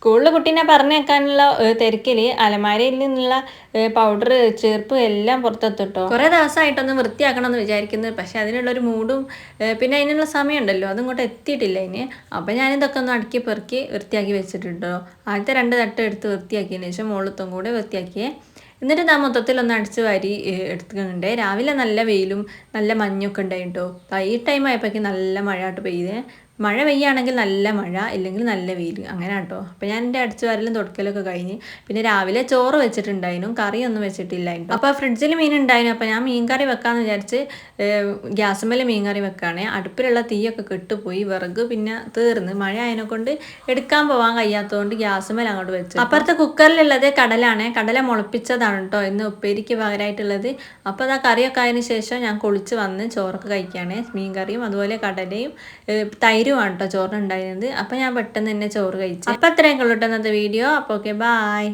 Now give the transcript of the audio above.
സ്കൂളിൽ കുട്ടീനെ പറഞ്ഞേക്കാനുള്ള തിരക്കിൽ അലമാരയിൽ നിന്നുള്ള പൗഡർ ചേർപ്പ് എല്ലാം പുറത്തെത്തിട്ടോ. കുറേ ദിവസമായിട്ടൊന്ന് വൃത്തിയാക്കണമെന്ന് വിചാരിക്കുന്നത്, പക്ഷെ അതിനുള്ളൊരു മൂഡും പിന്നെ അതിനുള്ള സമയമുണ്ടല്ലോ അതിങ്ങോട്ട് എത്തിയിട്ടില്ല ഇനി. അപ്പം ഞാനിതൊക്കെ ഒന്ന് അടുക്കി പെറുക്കി വൃത്തിയാക്കി വെച്ചിട്ടുണ്ടോ. ആദ്യത്തെ 2 തട്ട് എടുത്ത് വൃത്തിയാക്കിയതിന് ശേഷം മുകളിലത്തും കൂടെ വൃത്തിയാക്കിയേ. എന്നിട്ട് ഞാൻ മൊത്തത്തിലൊന്ന് അടിച്ച് വാരി എടുക്കുന്നുണ്ട്. രാവിലെ നല്ല വെയിലും നല്ല മഞ്ഞൊക്കെ ഉണ്ടായിട്ടോ. ഈ ടൈം ആയപ്പോഴേക്കും നല്ല മഴ ആയിട്ട് പെയ്തേ. മഴ പെയ്യുകയാണെങ്കിൽ നല്ല മഴ, ഇല്ലെങ്കിൽ നല്ല വെയിൽ, അങ്ങനെ കേട്ടോ. അപ്പോൾ ഞാൻ എൻ്റെ അടിച്ചു വാരലും തുടക്കലൊക്കെ കഴിഞ്ഞ് പിന്നെ രാവിലെ ചോറ് വെച്ചിട്ടുണ്ടായിരുന്നു, കറിയൊന്നും വെച്ചിട്ടില്ലായിരുന്നു. അപ്പോൾ ഫ്രിഡ്ജിൽ മീൻ ഉണ്ടായിരുന്നു. അപ്പോൾ ഞാൻ മീൻ കറി വെക്കാമെന്ന് വിചാരിച്ച് ഗ്യാസുമേൽ മീൻ കറി വെക്കുകയാണ്. അടുപ്പിലുള്ള തീയൊക്കെ കെട്ടുപോയി, വിറക് പിന്നെ തീർന്ന് മഴ അതിനെ കൊണ്ട് എടുക്കാൻ പോകാൻ കഴിയാത്തതുകൊണ്ട് ഗ്യാസുമേൽ അങ്ങോട്ട് വെച്ചു. അപ്പുറത്തെ കുക്കറിലുള്ളത് കടലാണ്, കടല മുളപ്പിച്ചതാണ് കേട്ടോ ഇന്ന് ഉപ്പേരിക്ക് പകരമായിട്ടുള്ളത്. അപ്പോൾ അതാ കറിയൊക്കെ ആയതിനു ശേഷം ഞാൻ കുളിച്ച് വന്ന് ചോറൊക്കെ കഴിക്കുകയാണ്. മീൻ കറിയും അതുപോലെ കടലയും തൈരുമാണ് കേട്ടോ ചോറിനുണ്ടായിരുന്നത്. അപ്പോൾ ഞാൻ പെട്ടെന്ന് തന്നെ ചോറ് കഴിച്ചു. അപ്പോൾ അത്രയൊക്കെ ഉള്ളൂ കേട്ടോ ഇന്നത്തെ വീഡിയോ. അപ്പോൾ ഓക്കെ, ബായ്.